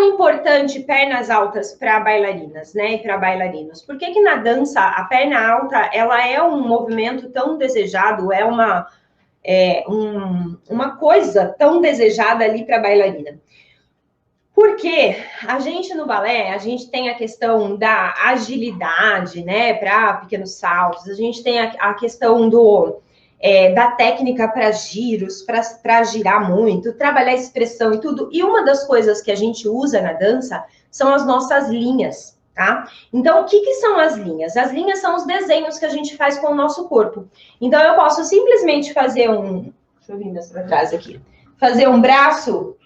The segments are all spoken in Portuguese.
importante pernas altas para bailarinas, né, e para bailarinos? Por que na dança a perna alta, ela é um movimento tão desejado, é uma coisa tão desejada ali para a bailarina? Porque a gente no balé, a gente tem a questão da agilidade, né, para pequenos saltos, a gente tem a questão da técnica para giros, para girar muito, trabalhar expressão e tudo. E uma das coisas que a gente usa na dança são as nossas linhas, tá? Então, o que são as linhas? As linhas são os desenhos que a gente faz com o nosso corpo. Então, eu posso simplesmente fazer deixa eu vir mais para trás aqui. Fazer um braço.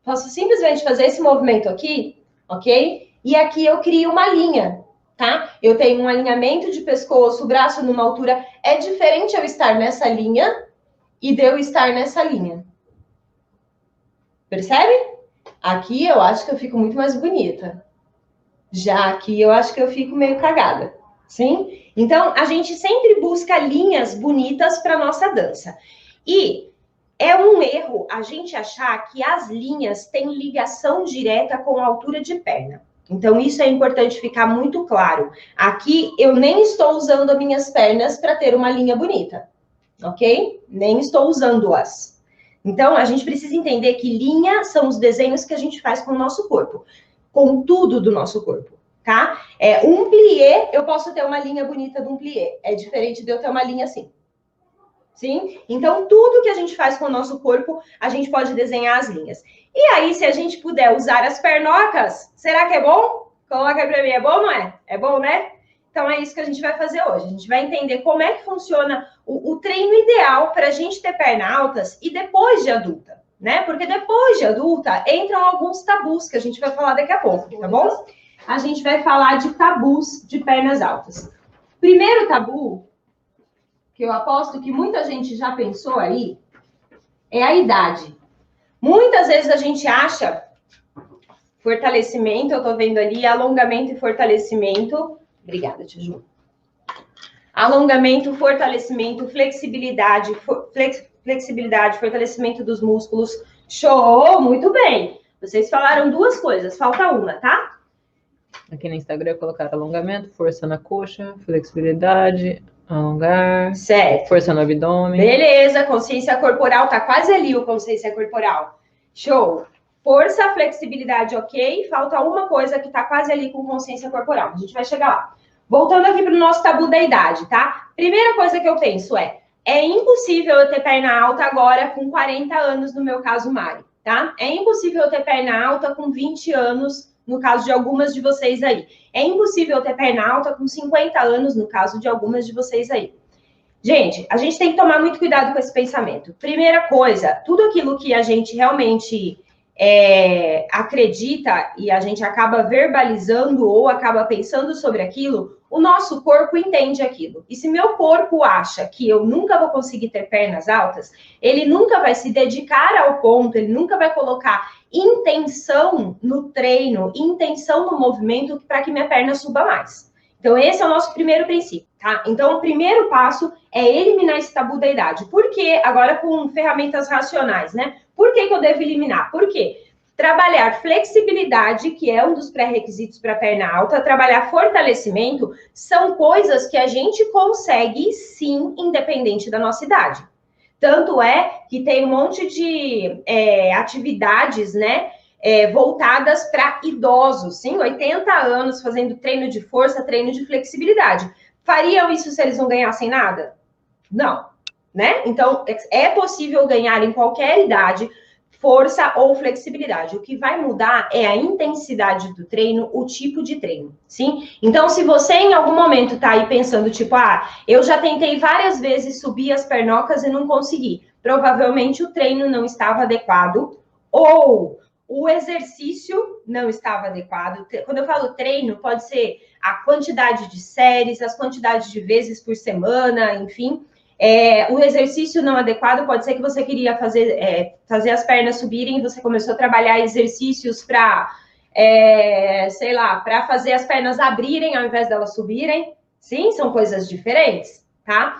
Posso simplesmente fazer esse movimento aqui, ok? E aqui eu crio uma linha, tá? Eu tenho um alinhamento de pescoço, o braço numa altura. É diferente eu estar nessa linha e de eu estar nessa linha. Percebe? Aqui eu acho que eu fico muito mais bonita. Já aqui eu acho que eu fico meio cagada, sim? Então, a gente sempre busca linhas bonitas para nossa dança. E é um erro a gente achar que as linhas têm ligação direta com a altura de perna. Então, isso é importante ficar muito claro. Aqui, eu nem estou usando as minhas pernas para ter uma linha bonita, ok? Nem estou usando-as. Então, a gente precisa entender que linha são os desenhos que a gente faz com o nosso corpo, com tudo do nosso corpo, tá? Um plié, eu posso ter uma linha bonita de um plié. É diferente de eu ter uma linha assim. Sim? Então, tudo que a gente faz com o nosso corpo, a gente pode desenhar as linhas. E aí, se a gente puder usar as pernocas, será que é bom? Coloca aí pra mim, é bom ou não é? É bom, né? Então, é isso que a gente vai fazer hoje. A gente vai entender como é que funciona o treino ideal para a gente ter pernas altas e depois de adulta, né? Porque depois de adulta, entram alguns tabus que a gente vai falar daqui a pouco, tá bom? A gente vai falar de tabus de pernas altas. Primeiro tabu, que eu aposto que muita gente já pensou aí, é a idade. Muitas vezes a gente acha fortalecimento, eu tô vendo ali, alongamento e fortalecimento. Obrigada, Tia Ju. Alongamento, fortalecimento, flexibilidade, fortalecimento dos músculos. Show! Muito bem! Vocês falaram duas coisas, falta uma, tá? Aqui no Instagram colocaram alongamento, força na coxa, flexibilidade, alongar, certo. Força no abdômen. Beleza, consciência corporal, tá quase ali o consciência corporal. Show. Força, flexibilidade, ok. Falta uma coisa que tá quase ali com consciência corporal. A gente vai chegar lá. Voltando aqui para o nosso tabu da idade, tá? Primeira coisa que eu penso é impossível eu ter perna alta agora com 40 anos, no meu caso, Mari, tá? É impossível eu ter perna alta com 20 anos, no caso de algumas de vocês aí. É impossível eu ter perna alta com 50 anos, no caso de algumas de vocês aí. Gente, a gente tem que tomar muito cuidado com esse pensamento. Primeira coisa, tudo aquilo que a gente realmente acredita e a gente acaba verbalizando ou acaba pensando sobre aquilo, o nosso corpo entende aquilo. E se meu corpo acha que eu nunca vou conseguir ter pernas altas, ele nunca vai se dedicar ao ponto, ele nunca vai colocar intenção no treino, intenção no movimento para que minha perna suba mais. Então, esse é o nosso primeiro princípio, tá? Então, o primeiro passo é eliminar esse tabu da idade. Por quê? Agora com ferramentas racionais, né? Por que eu devo eliminar? Por quê? Trabalhar flexibilidade, que é um dos pré-requisitos para perna alta, trabalhar fortalecimento, são coisas que a gente consegue, sim, independente da nossa idade. Tanto é que tem um monte de atividades, né? Voltadas para idosos, sim, 80 anos, fazendo treino de força, treino de flexibilidade. Fariam isso se eles não ganhassem nada? Não, né? Então, é possível ganhar em qualquer idade força ou flexibilidade. O que vai mudar é a intensidade do treino, o tipo de treino, sim? Então, se você em algum momento tá aí pensando, tipo, eu já tentei várias vezes subir as pernocas e não consegui. Provavelmente o treino não estava adequado ou o exercício não estava adequado. Quando eu falo treino, pode ser a quantidade de séries, as quantidades de vezes por semana, enfim. O exercício não adequado pode ser que você queria fazer as pernas subirem e você começou a trabalhar exercícios para, sei lá, para fazer as pernas abrirem ao invés delas subirem. Sim, são coisas diferentes, tá?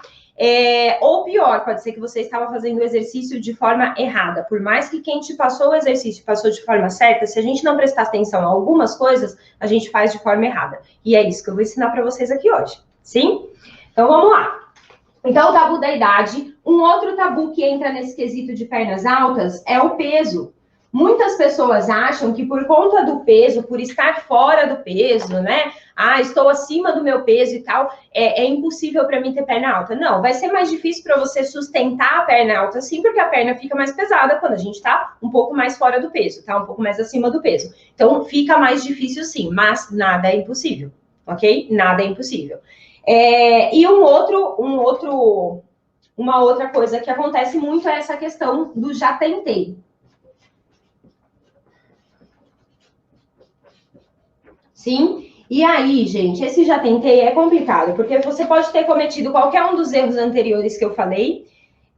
Ou pior, pode ser que você estava fazendo o exercício de forma errada. Por mais que quem te passou o exercício passou de forma certa, se a gente não prestar atenção a algumas coisas, a gente faz de forma errada. E é isso que eu vou ensinar para vocês aqui hoje. Sim? Então, vamos lá. Então, o tabu da idade. Um outro tabu que entra nesse quesito de pernas altas é o peso. Muitas pessoas acham que por conta do peso, por estar fora do peso, né? Ah, estou acima do meu peso e tal, é impossível para mim ter perna alta. Não, vai ser mais difícil para você sustentar a perna alta, sim, porque a perna fica mais pesada quando a gente está um pouco mais fora do peso, tá? Um pouco mais acima do peso. Então, fica mais difícil sim, mas nada é impossível, ok? Nada é impossível. E uma outra coisa que acontece muito é essa questão do já tentei. Sim? E aí, gente, esse já tentei é complicado, porque você pode ter cometido qualquer um dos erros anteriores que eu falei,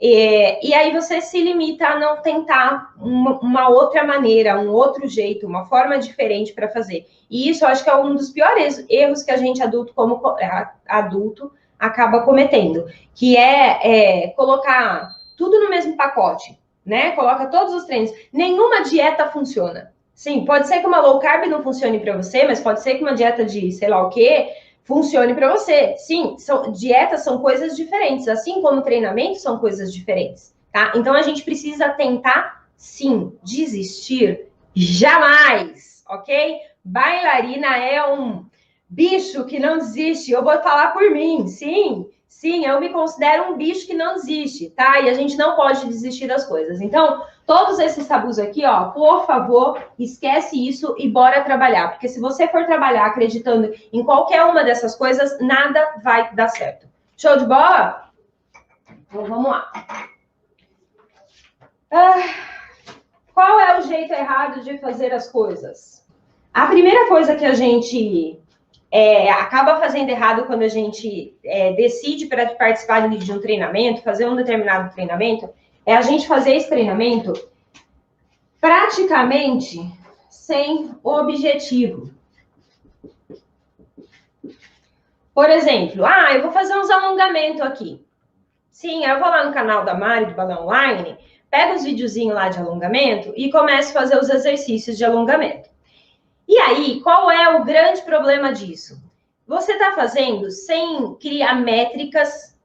e aí você se limita a não tentar uma outra maneira, um outro jeito, uma forma diferente para fazer. E isso eu acho que é um dos piores erros que a gente adulto acaba cometendo, que é colocar tudo no mesmo pacote, né? Coloca todos os treinos. Nenhuma dieta funciona. Sim, pode ser que uma low carb não funcione para você, mas pode ser que uma dieta de sei lá o quê funcione para você. Sim, dietas são coisas diferentes, assim como treinamento são coisas diferentes, tá? Então a gente precisa tentar, sim, desistir jamais, ok? Bailarina é um bicho que não desiste. Eu vou falar por mim, sim. Sim, eu me considero um bicho que não desiste, tá? E a gente não pode desistir das coisas. Então, todos esses tabus aqui, ó, por favor, esquece isso e bora trabalhar. Porque se você for trabalhar acreditando em qualquer uma dessas coisas, nada vai dar certo. Show de bola? Então, vamos lá. Qual é o jeito errado de fazer as coisas? A primeira coisa que a gente acaba fazendo errado quando a gente decide para participar de um treinamento, fazer um determinado treinamento, é a gente fazer esse treinamento praticamente sem objetivo. Por exemplo, eu vou fazer uns alongamentos aqui. Sim, eu vou lá no canal da Mari, do Balão Online, pego os videozinhos lá de alongamento e começo a fazer os exercícios de alongamento. E aí, qual é o grande problema disso? Você está fazendo sem criar métricas,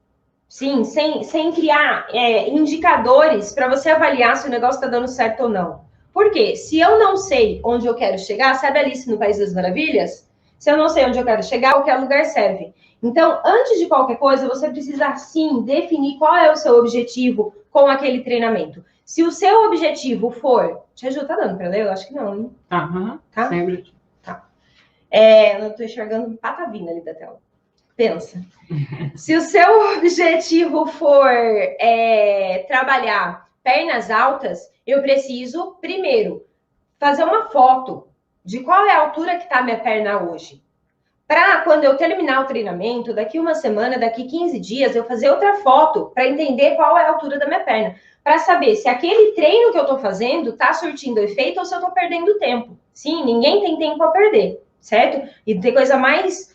sim, sem criar indicadores para você avaliar se o negócio está dando certo ou não. Por quê? Se eu não sei onde eu quero chegar, sabe Alice no País das Maravilhas? Se eu não sei onde eu quero chegar, qualquer lugar serve. Então, antes de qualquer coisa, você precisa, sim, definir qual é o seu objetivo com aquele treinamento. Se o seu objetivo for... Tia Ju, tá dando para ler? Eu acho que não, hein? Tá? Sempre. Tá. Eu tô enxergando um patavina ali da tela. Pensa. Se o seu objetivo for trabalhar pernas altas, eu preciso, primeiro, fazer uma foto de qual é a altura que está a minha perna hoje. Para quando eu terminar o treinamento, daqui uma semana, daqui 15 dias, eu fazer outra foto para entender qual é a altura da minha perna. Para saber se aquele treino que eu estou fazendo está surtindo efeito ou se eu estou perdendo tempo. Sim, ninguém tem tempo a perder, certo? E tem coisa mais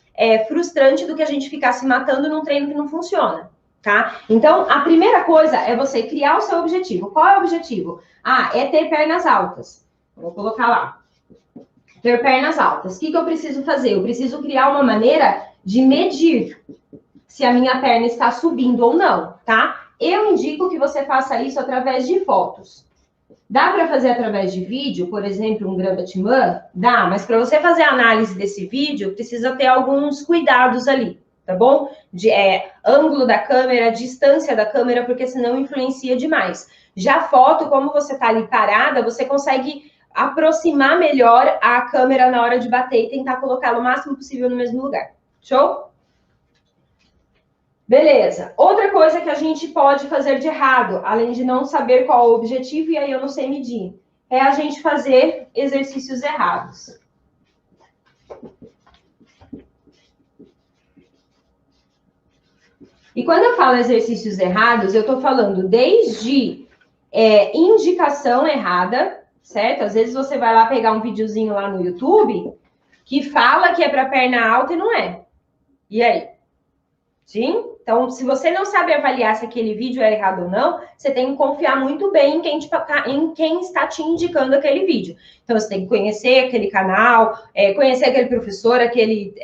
frustrante do que a gente ficar se matando num treino que não funciona, tá? Então, a primeira coisa é você criar o seu objetivo. Qual é o objetivo? É ter pernas altas. Vou colocar lá. Ter pernas altas. O que eu preciso fazer? Eu preciso criar uma maneira de medir se a minha perna está subindo ou não, tá? Eu indico que você faça isso através de fotos. Dá para fazer através de vídeo, por exemplo, um Gravatimã? Dá, mas para você fazer a análise desse vídeo, precisa ter alguns cuidados ali, tá bom? Ângulo da câmera, distância da câmera, porque senão influencia demais. Já foto, como você tá ali parada, você consegue aproximar melhor a câmera na hora de bater e tentar colocá-la o máximo possível no mesmo lugar. Show? Beleza. Outra coisa que a gente pode fazer de errado, além de não saber qual é o objetivo e aí eu não sei medir, é a gente fazer exercícios errados. E quando eu falo exercícios errados, eu estou falando desde indicação errada, certo? Às vezes você vai lá pegar um videozinho lá no YouTube que fala que é para perna alta e não é. E aí? Sim? Então, se você não sabe avaliar se aquele vídeo é errado ou não, você tem que confiar muito bem em quem está te indicando aquele vídeo. Então, você tem que conhecer aquele canal, conhecer aquele professor, aquele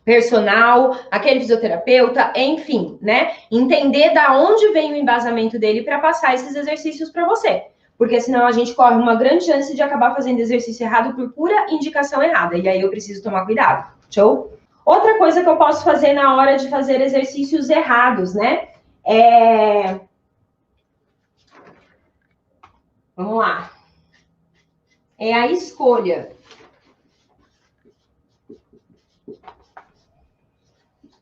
personal, aquele fisioterapeuta, enfim, né? Entender da onde vem o embasamento dele para passar esses exercícios para você. Porque senão a gente corre uma grande chance de acabar fazendo exercício errado por pura indicação errada. E aí eu preciso tomar cuidado. Show? Outra coisa que eu posso fazer na hora de fazer exercícios errados, né? Vamos lá. É a escolha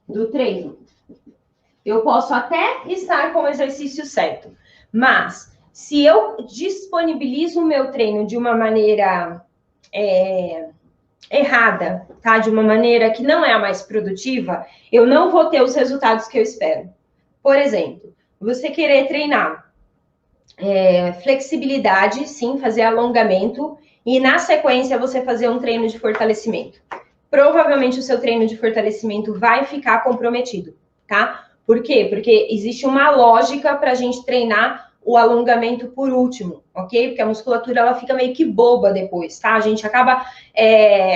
do treino. Eu posso até estar com o exercício certo, mas se eu disponibilizo o meu treino de uma maneira errada, tá? De uma maneira que não é a mais produtiva, eu não vou ter os resultados que eu espero. Por exemplo, você querer treinar flexibilidade, sim, fazer alongamento, e na sequência você fazer um treino de fortalecimento. Provavelmente o seu treino de fortalecimento vai ficar comprometido, tá? Por quê? Porque existe uma lógica para a gente treinar o alongamento por último, ok? Porque a musculatura, ela fica meio que boba depois, tá? A gente acaba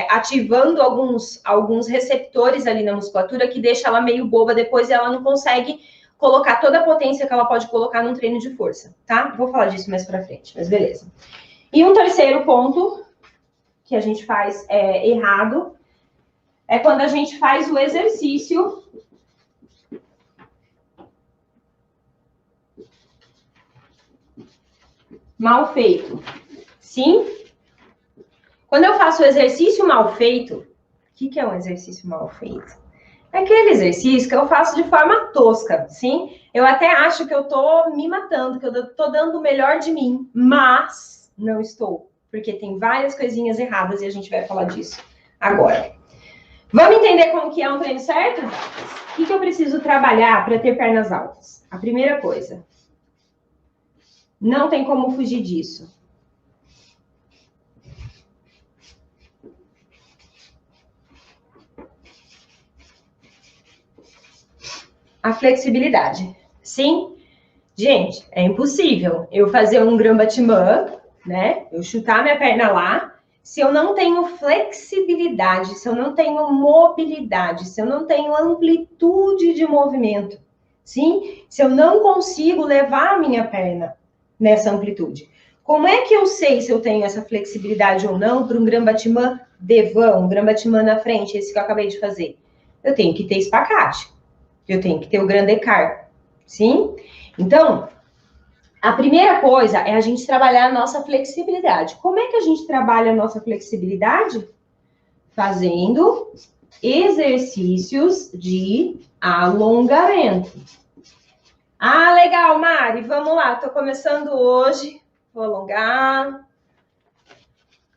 ativando alguns receptores ali na musculatura que deixa ela meio boba depois e ela não consegue colocar toda a potência que ela pode colocar num treino de força, tá? Vou falar disso mais pra frente, mas beleza. E um terceiro ponto que a gente faz errado é quando a gente faz o exercício mal feito. Sim? Quando eu faço o exercício mal feito, o que é um exercício mal feito? É aquele exercício que eu faço de forma tosca, sim? Eu até acho que eu tô me matando, que eu tô dando o melhor de mim, mas não estou, porque tem várias coisinhas erradas e a gente vai falar disso agora. Vamos entender como que é um treino certo? O que eu preciso trabalhar para ter pernas altas? A primeira coisa, não tem como fugir disso. A flexibilidade. Sim? Gente, é impossível eu fazer um Grambatimã, né? Eu chutar minha perna lá, se eu não tenho flexibilidade, se eu não tenho mobilidade, se eu não tenho amplitude de movimento. Sim? Se eu não consigo levar a minha perna nessa amplitude. Como é que eu sei se eu tenho essa flexibilidade ou não para um Grambatimã devã, um Grambatimã na frente, esse que eu acabei de fazer? Eu tenho que ter espacate. Eu tenho que ter o grande car, sim? Então, a primeira coisa é a gente trabalhar a nossa flexibilidade. Como é que a gente trabalha a nossa flexibilidade? Fazendo exercícios de alongamento. Ah, legal, Mari, vamos lá. Tô começando hoje. Vou alongar.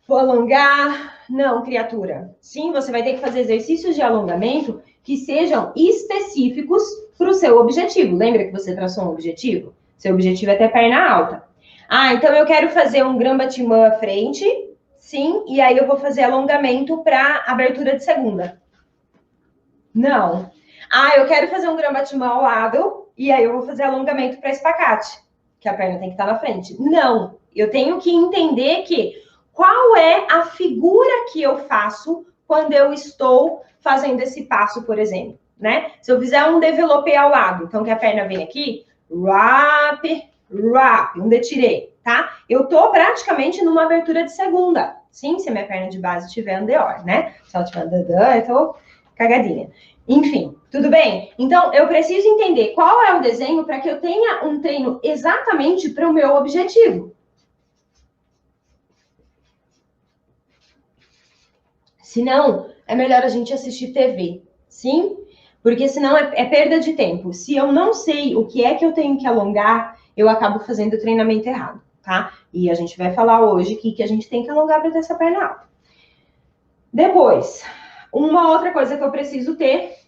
Vou alongar. Não, criatura. Sim, você vai ter que fazer exercícios de alongamento que sejam específicos para o seu objetivo. Lembra que você traçou um objetivo? Seu objetivo é ter perna alta. Ah, então eu quero fazer um Grambatimã à frente, sim, e aí eu vou fazer alongamento para abertura de segunda. Não. Ah, eu quero fazer um Grambatimã ao lado, e aí eu vou fazer alongamento para espacate, que a perna tem que estar na frente. Não. Eu tenho que entender qual é a figura que eu faço quando eu estou fazendo esse passo, por exemplo, né? Se eu fizer um développé ao lado, então que a perna vem aqui, wrap, wrap, um detirei, tá? Eu tô praticamente numa abertura de segunda. Sim, se a minha perna de base tiver andeor, né? Se ela tiver andandã, eu tô cagadinha. Enfim, tudo bem? Então, eu preciso entender qual é o desenho para que eu tenha um treino exatamente para o meu objetivo. Se não, é melhor a gente assistir TV, sim? Porque senão é perda de tempo. Se eu não sei o que é que eu tenho que alongar, eu acabo fazendo o treinamento errado, tá? E a gente vai falar hoje que a gente tem que alongar para ter essa perna alta. Depois, uma outra coisa que eu preciso ter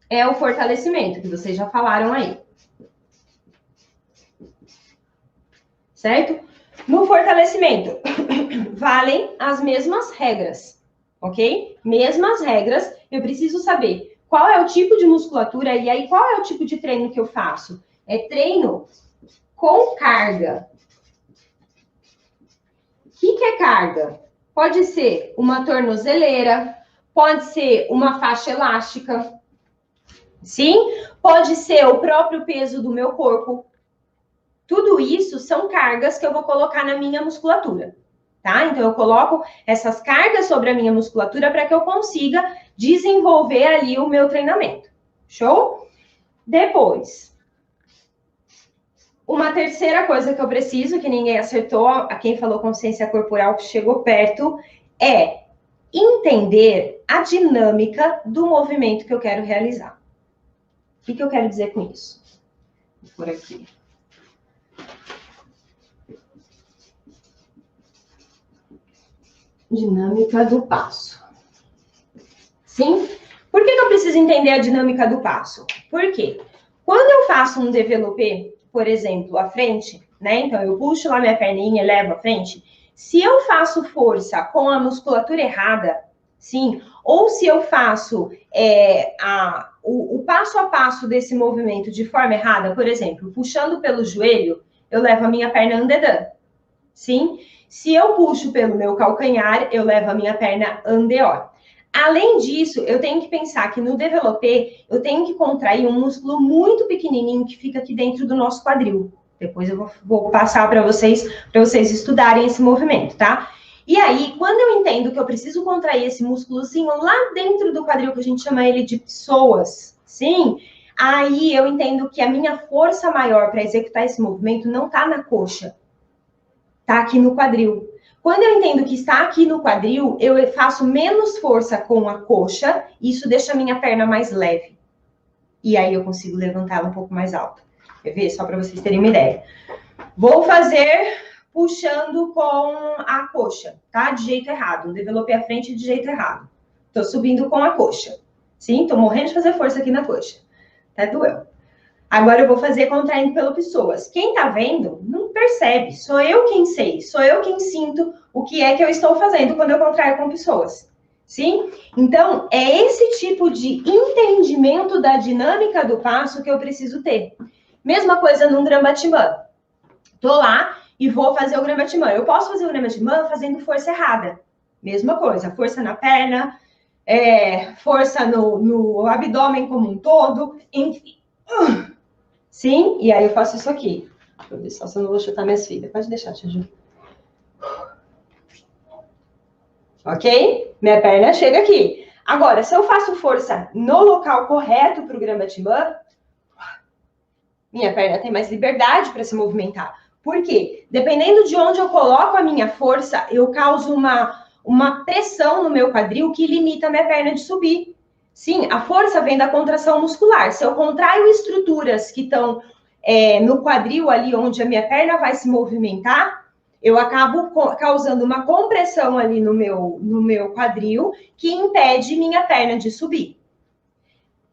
é o fortalecimento, que vocês já falaram aí. Certo? No fortalecimento, valem as mesmas regras, ok? Mesmas regras, eu preciso saber qual é o tipo de musculatura e aí qual é o tipo de treino que eu faço? É treino com carga. O que é carga? Pode ser uma tornozeleira, pode ser uma faixa elástica, sim? Pode ser o próprio peso do meu corpo. Tudo isso são cargas que eu vou colocar na minha musculatura, tá? Então, eu coloco essas cargas sobre a minha musculatura para que eu consiga desenvolver ali o meu treinamento. Show? Depois, uma terceira coisa que eu preciso, que ninguém acertou, a quem falou consciência corporal que chegou perto, é entender a dinâmica do movimento que eu quero realizar. O que eu quero dizer com isso? Vou por aqui. Dinâmica do passo. Sim? Por que eu preciso entender a dinâmica do passo? Por quê? Quando eu faço um développé, por exemplo, à frente, né? Então, eu puxo lá minha perninha e levo à frente. Se eu faço força com a musculatura errada, sim, ou se eu faço o passo a passo desse movimento de forma errada, por exemplo, puxando pelo joelho, eu levo a minha perna andedã, sim? Se eu puxo pelo meu calcanhar, eu levo a minha perna andeor. Além disso, eu tenho que pensar que no développé, eu tenho que contrair um músculo muito pequenininho que fica aqui dentro do nosso quadril. Depois eu vou passar para vocês estudarem esse movimento, tá? E aí, quando eu entendo que eu preciso contrair esse músculozinho lá dentro do quadril, que a gente chama ele de psoas, sim? Aí eu entendo que a minha força maior para executar esse movimento não está na coxa, está aqui no quadril. Quando eu entendo que está aqui no quadril, eu faço menos força com a coxa, e isso deixa a minha perna mais leve. E aí eu consigo levantá-la um pouco mais alta. Quer ver? Só para vocês terem uma ideia. Vou fazer puxando com a coxa, tá? De jeito errado. Um développé à frente de jeito errado. Tô subindo com a coxa. Sim? Tô morrendo de fazer força aqui na coxa. Até doeu. Agora eu vou fazer contraindo pelo psoas. Quem tá vendo, não percebe. Sou eu quem sei. Sou eu quem sinto o que é que eu estou fazendo quando eu contraio com psoas. Sim? Então, é esse tipo de entendimento da dinâmica do passo que eu preciso ter. Mesma coisa num Grambatimã. Tô lá e vou fazer o Grambatimã. Eu posso fazer o Grambatimã fazendo força errada. Mesma coisa. Força na perna, força no abdômen como um todo, enfim. Sim, e aí eu faço isso aqui. Deixa eu ver só se eu não vou chutar minhas filhas. Pode deixar, tia Ju. Ok? Minha perna chega aqui. Agora, se eu faço força no local correto para o Grambatimã, minha perna tem mais liberdade para se movimentar. Por quê? Dependendo de onde eu coloco a minha força, eu causo uma pressão no meu quadril que limita a minha perna de subir. Sim, a força vem da contração muscular. Se eu contraio estruturas que estão no quadril, ali onde a minha perna vai se movimentar, eu acabo causando uma compressão ali no meu quadril que impede minha perna de subir.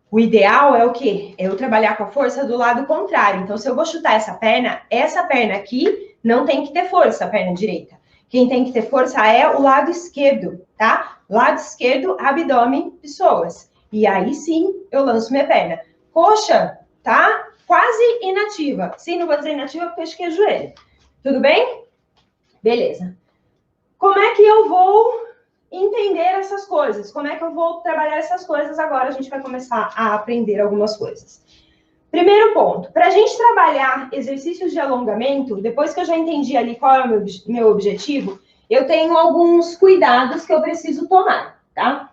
O ideal é o quê? É eu trabalhar com a força do lado contrário. Então, se eu vou chutar essa perna aqui não tem que ter força, a perna direita. Quem tem que ter força é o lado esquerdo, tá? Lado esquerdo, abdômen, psoas. E aí sim, eu lanço minha perna. Coxa, tá? Quase inativa. Sim, não vou dizer inativa porque acho que é joelho. Tudo bem? Beleza. Como é que eu vou entender essas coisas? Como é que eu vou trabalhar essas coisas agora? A gente vai começar a aprender algumas coisas. Primeiro ponto, para a gente trabalhar exercícios de alongamento, depois que eu já entendi ali qual é o meu objetivo, eu tenho alguns cuidados que eu preciso tomar, tá?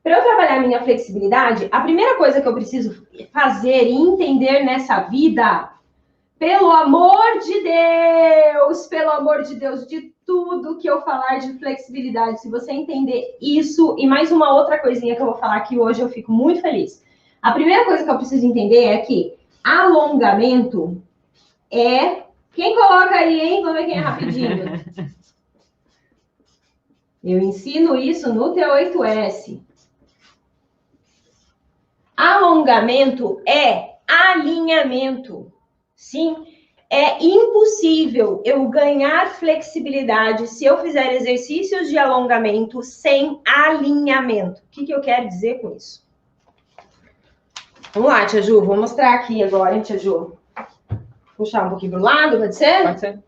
Para eu trabalhar minha flexibilidade, a primeira coisa que eu preciso fazer e entender nessa vida, pelo amor de Deus, de tudo que eu falar de flexibilidade, se você entender isso e mais uma outra coisinha que eu vou falar aqui hoje, eu fico muito feliz. A primeira coisa que eu preciso entender é que alongamento é... Quem coloca aí, hein? Vamos ver quem é rapidinho. Eu ensino isso no T8S. Alongamento é alinhamento. Sim, é impossível eu ganhar flexibilidade se eu fizer exercícios de alongamento sem alinhamento. O que eu quero dizer com isso? Vamos lá, tia Ju, vou mostrar aqui agora, hein, tia Ju. Puxar um pouquinho pro lado, pode ser? Pode ser.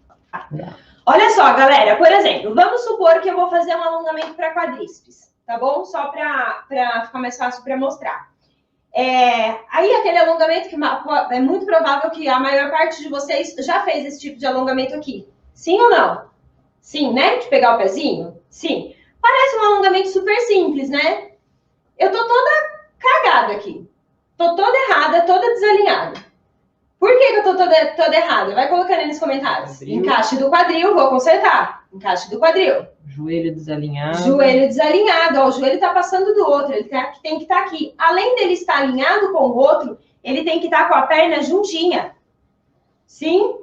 Olha só, galera, por exemplo, vamos supor que eu vou fazer um alongamento para quadríceps, tá bom? Só para ficar mais fácil para mostrar. Aí aquele alongamento que é muito provável que a maior parte de vocês já fez esse tipo de alongamento aqui. Sim ou não? Sim, né? De pegar o pezinho? Sim. Parece um alongamento super simples, né? Eu tô toda cagada aqui. Tô toda errada, toda desalinhada. Por que eu tô toda errada? Vai colocando aí nos comentários. Quadril. Encaixe do quadril, vou consertar. Encaixe do quadril. Joelho desalinhado. Joelho desalinhado. Ó, o joelho tá passando do outro. Ele tem que estar aqui. Além dele estar alinhado com o outro, ele tem que estar com a perna juntinha. Sim?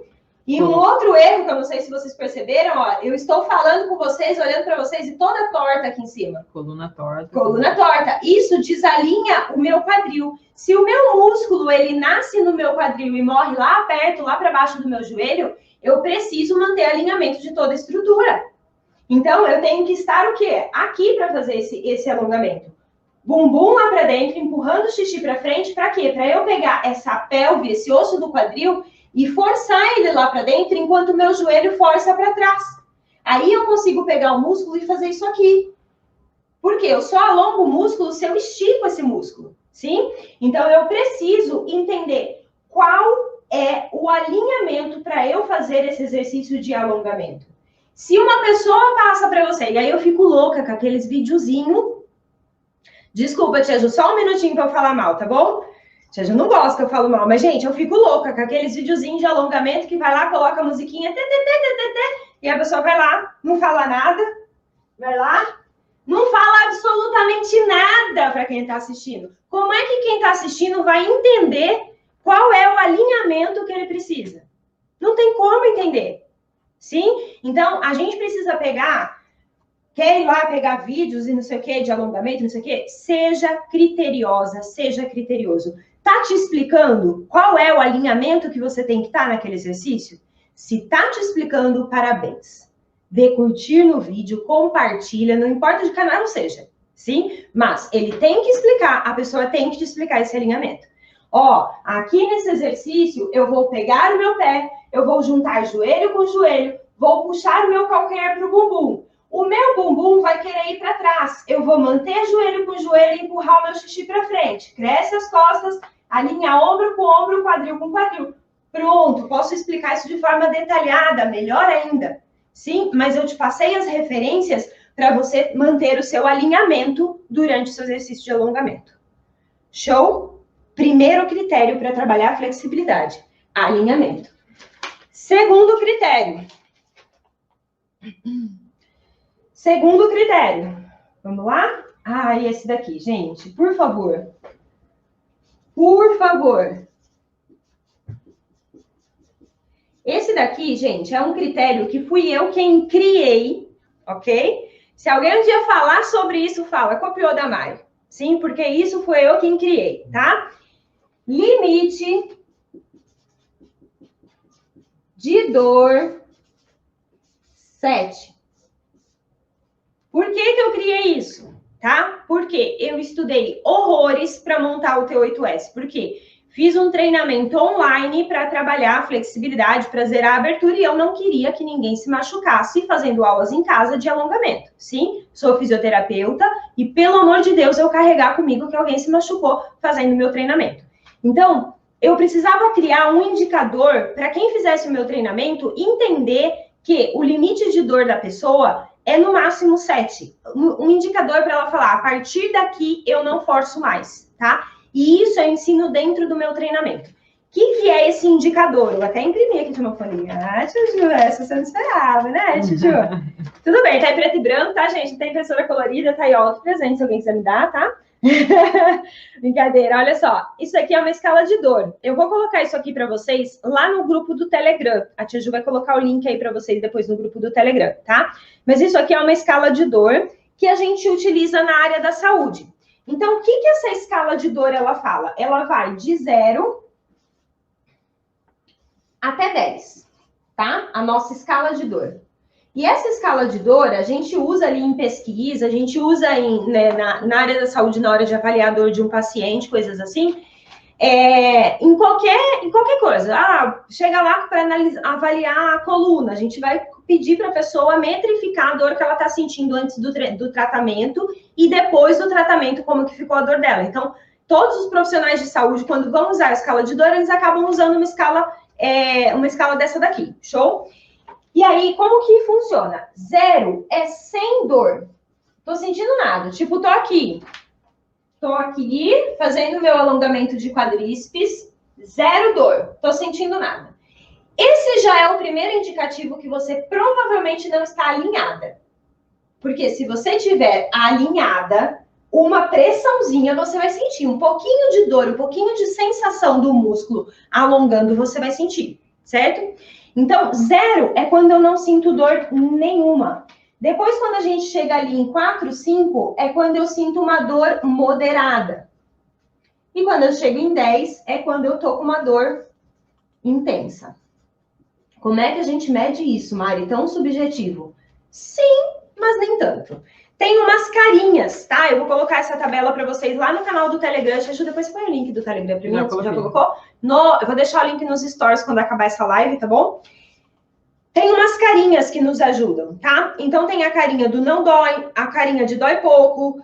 E um outro erro, que eu não sei se vocês perceberam, ó, eu estou falando com vocês, olhando para vocês e toda torta aqui em cima. Coluna torta. Coluna torta. Isso desalinha o meu quadril. Se o meu músculo, ele nasce no meu quadril e morre lá perto, lá para baixo do meu joelho, eu preciso manter alinhamento de toda a estrutura. Então, eu tenho que estar o quê? Aqui para fazer esse alongamento. Bumbum lá para dentro, empurrando o xixi para frente, para quê? Para eu pegar essa pelve, esse osso do quadril e forçar ele lá para dentro enquanto o meu joelho força para trás. Aí eu consigo pegar o músculo e fazer isso aqui. Por quê? Eu só alongo o músculo se eu estico esse músculo, sim? Então, eu preciso entender qual é o alinhamento para eu fazer esse exercício de alongamento. Se uma pessoa passa para você, e aí eu fico louca com aqueles videozinhos. Desculpa, tia Ju, só um minutinho para eu falar mal, tá bom? Tia Ju não gosta que eu falo mal, mas, gente, eu fico louca com aqueles videozinhos de alongamento que vai lá, coloca a musiquinha, e a pessoa vai lá, não fala nada, vai lá, não fala absolutamente nada para quem está assistindo. Como é que quem está assistindo vai entender qual é o alinhamento que ele precisa? Não tem como entender, sim? Então, a gente precisa quer ir lá pegar vídeos e não sei o que, de alongamento, não sei o que, seja criteriosa, seja criterioso. Tá te explicando qual é o alinhamento que você tem que estar naquele exercício? Se tá te explicando, parabéns. Dê curtir no vídeo, compartilha, não importa de canal seja, sim? Mas ele tem que explicar, a pessoa tem que te explicar esse alinhamento. Ó, aqui nesse exercício, eu vou pegar o meu pé, eu vou juntar joelho com joelho, vou puxar o meu calcanhar pro bumbum. O meu bumbum vai querer ir para trás. Eu vou manter joelho com joelho e empurrar o meu xixi para frente. Cresce as costas, alinha ombro com ombro, quadril com quadril. Pronto, posso explicar isso de forma detalhada, melhor ainda. Sim, mas eu te passei as referências para você manter o seu alinhamento durante o seu exercício de alongamento. Show? Primeiro critério para trabalhar a flexibilidade, alinhamento. Segundo critério. Segundo critério. Vamos lá? Ah, e esse daqui, gente, por favor. Por favor. Esse daqui, gente, é um critério que fui eu quem criei, ok? Se alguém um dia falar sobre isso, fala, copiou da Mai. Sim, porque isso foi eu quem criei, tá? Limite de dor 7. Por que eu criei isso, tá? Porque eu estudei horrores para montar o T8S. Por quê? Fiz um treinamento online para trabalhar a flexibilidade, para zerar a abertura, e eu não queria que ninguém se machucasse fazendo aulas em casa de alongamento. Sim, sou fisioterapeuta e, pelo amor de Deus, eu carregar comigo que alguém se machucou fazendo o meu treinamento. Então, eu precisava criar um indicador para quem fizesse o meu treinamento entender que o limite de dor da pessoa é no máximo 7. Um indicador para ela falar, a partir daqui eu não forço mais, tá? E isso eu ensino dentro do meu treinamento. O que é esse indicador? Eu até imprimi aqui de uma folhinha. Ah, Juju, essa você não esperava, né, Juju? Tudo bem, tá em preto e branco, tá, gente? Não tem impressora colorida, tá aí, ó, outro presente se alguém quiser me dar, tá? Brincadeira, olha só. Isso aqui é uma escala de dor. Eu vou colocar isso aqui para vocês lá no grupo do Telegram. A tia Ju vai colocar o link aí para vocês depois no grupo do Telegram, tá? Mas isso aqui é uma escala de dor que a gente utiliza na área da saúde. Então, o que essa escala de dor ela fala? Ela vai de 0 até 10, tá? A nossa escala de dor. E essa escala de dor, a gente usa ali em pesquisa, a gente usa na área da saúde, na hora de avaliar a dor de um paciente, coisas assim. em qualquer coisa. Chega lá para avaliar a coluna, a gente vai pedir para a pessoa metrificar a dor que ela está sentindo antes do tratamento e depois do tratamento, como que ficou a dor dela. Então, todos os profissionais de saúde, quando vão usar a escala de dor, eles acabam usando uma escala dessa daqui, show? E aí, como que funciona? 0 é sem dor. Tô sentindo nada. Tipo, tô aqui fazendo meu alongamento de quadríceps, 0 dor. Tô sentindo nada. Esse já é o primeiro indicativo que você provavelmente não está alinhada. Porque se você tiver alinhada, uma pressãozinha você vai sentir. Um pouquinho de dor, um pouquinho de sensação do músculo alongando, você vai sentir, certo? Então, 0 é quando eu não sinto dor nenhuma. Depois, quando a gente chega ali em 4, 5, é quando eu sinto uma dor moderada. E quando eu chego em 10, é quando eu tô com uma dor intensa. Como é que a gente mede isso, Mari? Tão subjetivo? Sim, mas nem tanto. Tem umas carinhas, tá? Eu vou colocar essa tabela para vocês lá no canal do Telegram. Deixa eu depois põe o link do Telegram para mim. Já colocou? Eu vou deixar o link nos stories quando acabar essa live, tá bom? Tem umas carinhas que nos ajudam, tá? Então tem a carinha do não dói, a carinha de dói pouco,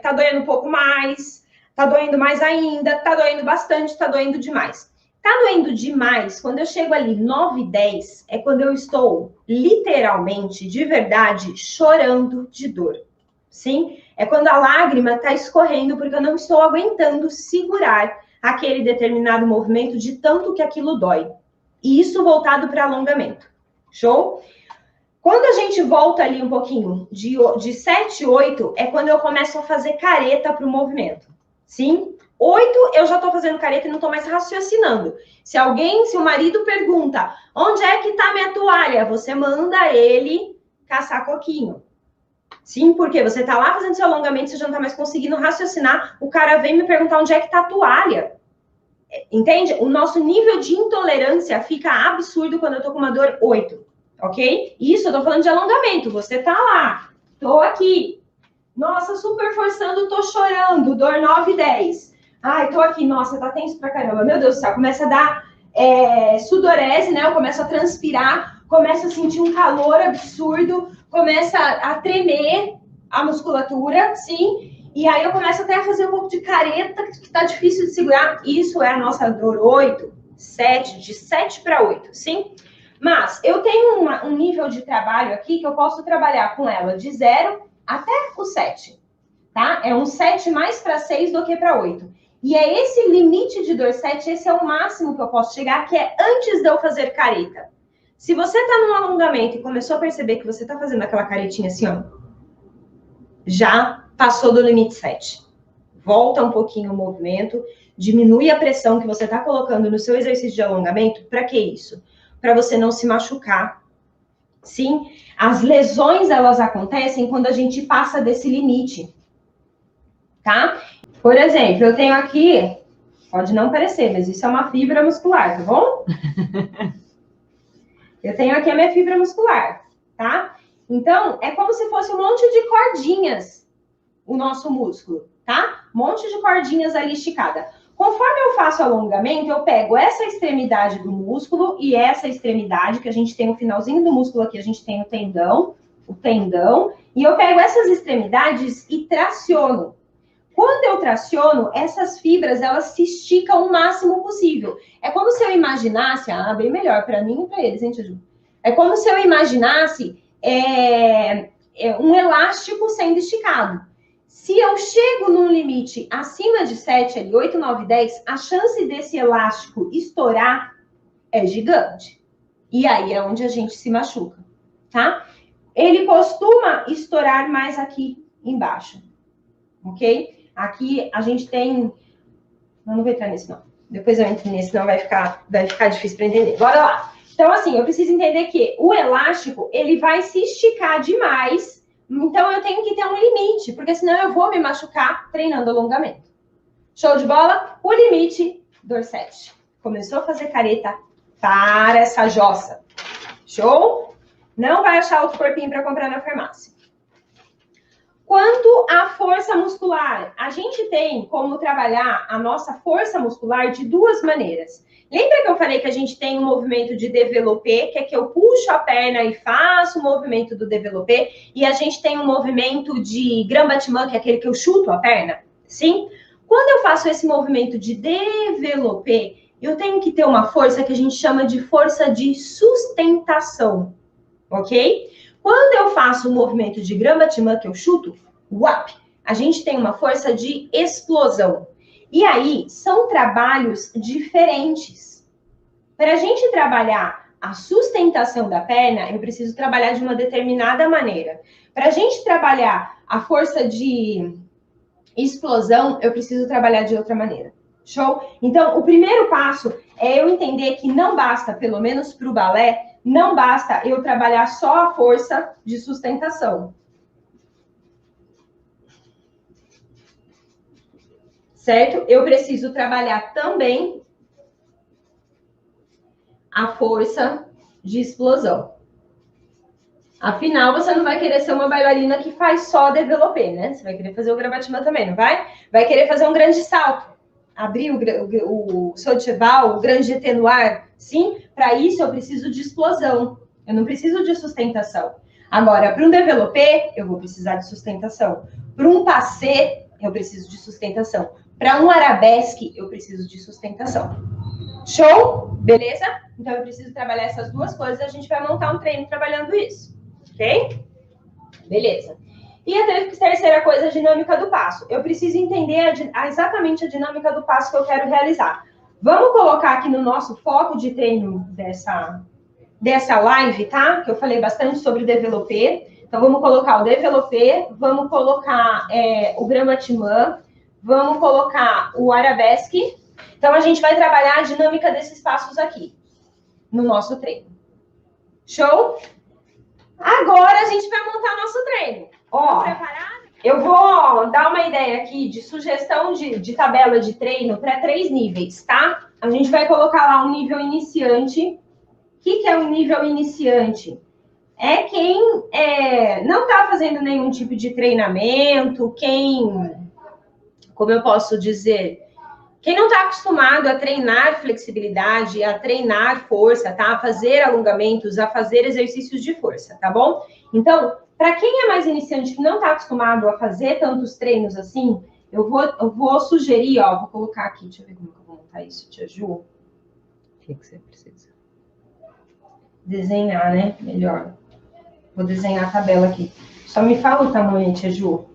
tá doendo um pouco mais, tá doendo mais ainda, tá doendo bastante, tá doendo demais. Tá doendo demais, quando eu chego ali 9, 10, é quando eu estou literalmente, de verdade, chorando de dor. Sim? É quando a lágrima tá escorrendo porque eu não estou aguentando segurar aquele determinado movimento de tanto que aquilo dói. E isso voltado para alongamento. Show? Quando a gente volta ali um pouquinho, de 7, 8, é quando eu começo a fazer careta para o movimento. Sim? 8, eu já estou fazendo careta e não estou mais raciocinando. Se o marido pergunta, onde é que está minha toalha? Você manda ele caçar coquinho. Sim, porque você está lá fazendo seu alongamento, você já não está mais conseguindo raciocinar, o cara vem me perguntar onde é que está a toalha. Entende? O nosso nível de intolerância fica absurdo quando eu tô com uma dor 8, ok? Isso, eu tô falando de alongamento. Você tá lá, tô aqui. Nossa, super forçando, tô chorando. Dor 9, 10. Ai, tô aqui. Nossa, tá tenso pra caramba. Meu Deus do céu, começa a dar sudorese, né? Eu começo a transpirar, começo a sentir um calor absurdo, começa a tremer a musculatura, sim. E aí eu começo até a fazer um pouco de careta, que tá difícil de segurar. Isso é a nossa dor 8, 7, de 7 para 8, sim? Mas eu tenho um nível de trabalho aqui que eu posso trabalhar com ela de 0 até o 7, tá? É um 7 mais para 6 do que para 8. E é esse limite de dor 7, esse é o máximo que eu posso chegar, que é antes de eu fazer careta. Se você tá num alongamento e começou a perceber que você tá fazendo aquela caretinha assim, ó, já passou do limite 7. Volta um pouquinho o movimento, diminui a pressão que você está colocando no seu exercício de alongamento. Para que isso? Para você não se machucar. Sim, as lesões, elas acontecem quando a gente passa desse limite. Tá? Por exemplo, eu tenho aqui, pode não parecer, mas isso é uma fibra muscular, tá bom? Eu tenho aqui a minha fibra muscular, tá? Então, é como se fosse um monte de cordinhas o nosso músculo, tá? Um monte de cordinhas ali esticada. Conforme eu faço alongamento, eu pego essa extremidade do músculo e essa extremidade, que a gente tem o finalzinho do músculo aqui, a gente tem o tendão, e eu pego essas extremidades e traciono. Quando eu traciono, essas fibras, elas se esticam o máximo possível. É como se eu imaginasse, bem melhor para mim e para eles, hein, Tiju? É como se eu imaginasse um elástico sendo esticado. Se eu chego num limite acima de 7, ali, 8, 9, 10, a chance desse elástico estourar é gigante. E aí é onde a gente se machuca, tá? Ele costuma estourar mais aqui embaixo, ok? Aqui a gente tem... Não vou entrar nesse não. Depois eu entro nesse, senão vai ficar difícil para entender. Bora lá. Então, assim, eu preciso entender que o elástico, ele vai se esticar demais. Então, eu tenho que ter um limite, porque senão eu vou me machucar treinando alongamento. Show de bola? O limite, dor 7. Começou a fazer careta, para essa jossa. Show? Não vai achar outro corpinho para comprar na farmácia. Quanto à força muscular, a gente tem como trabalhar a nossa força muscular de duas maneiras. Lembra que eu falei que a gente tem um movimento de développé, que é que eu puxo a perna e faço o movimento do développé, e a gente tem um movimento de grand battement, que é aquele que eu chuto a perna, sim? Quando eu faço esse movimento de développé, eu tenho que ter uma força que a gente chama de força de sustentação, ok? Quando eu faço o movimento de grand battement, que eu chuto, wap, a gente tem uma força de explosão. E aí, são trabalhos diferentes. Para a gente trabalhar a sustentação da perna, eu preciso trabalhar de uma determinada maneira. Para a gente trabalhar a força de explosão, eu preciso trabalhar de outra maneira. Show? Então, o primeiro passo é eu entender que não basta, pelo menos para o balé, não basta eu trabalhar só a força de sustentação. Certo? Eu preciso trabalhar também a força de explosão. Afinal, você não vai querer ser uma bailarina que faz só développé, né? Você vai querer fazer o grand battement também, não vai? Vai querer fazer um grande salto. Abrir o saut de cheval, o grande jeté no ar. Sim, para isso eu preciso de explosão. Eu não preciso de sustentação. Agora, para um développé, eu vou precisar de sustentação. Para um passé, eu preciso de sustentação. Para um arabesque, eu preciso de sustentação. Show? Beleza? Então, eu preciso trabalhar essas duas coisas. A gente vai montar um treino trabalhando isso. Ok? Beleza. E a terceira coisa, a dinâmica do passo. Eu preciso entender exatamente a dinâmica do passo que eu quero realizar. Vamos colocar aqui no nosso foco de treino dessa live, tá? Que eu falei bastante sobre o développé. Então, vamos colocar o développé, vamos colocar o grand battement, vamos colocar o arabesque. Então, a gente vai trabalhar a dinâmica desses passos aqui, no nosso treino. Show? Agora, a gente vai montar nosso treino. Ó, eu vou dar uma ideia aqui de sugestão de tabela de treino para 3 níveis, tá? A gente vai colocar lá um nível iniciante. O que é um nível iniciante? É quem não está fazendo nenhum tipo de treinamento, como eu posso dizer, quem não está acostumado a treinar flexibilidade, a treinar força, tá? A fazer alongamentos, a fazer exercícios de força, tá bom? Então, para quem é mais iniciante, que não está acostumado a fazer tantos treinos assim, eu vou sugerir, ó, vou colocar aqui, deixa eu ver como que eu vou montar isso, Tia Ju. O que você precisa? Desenhar, né? Melhor. Vou desenhar a tabela aqui. Só me fala o tamanho, Tia Ju.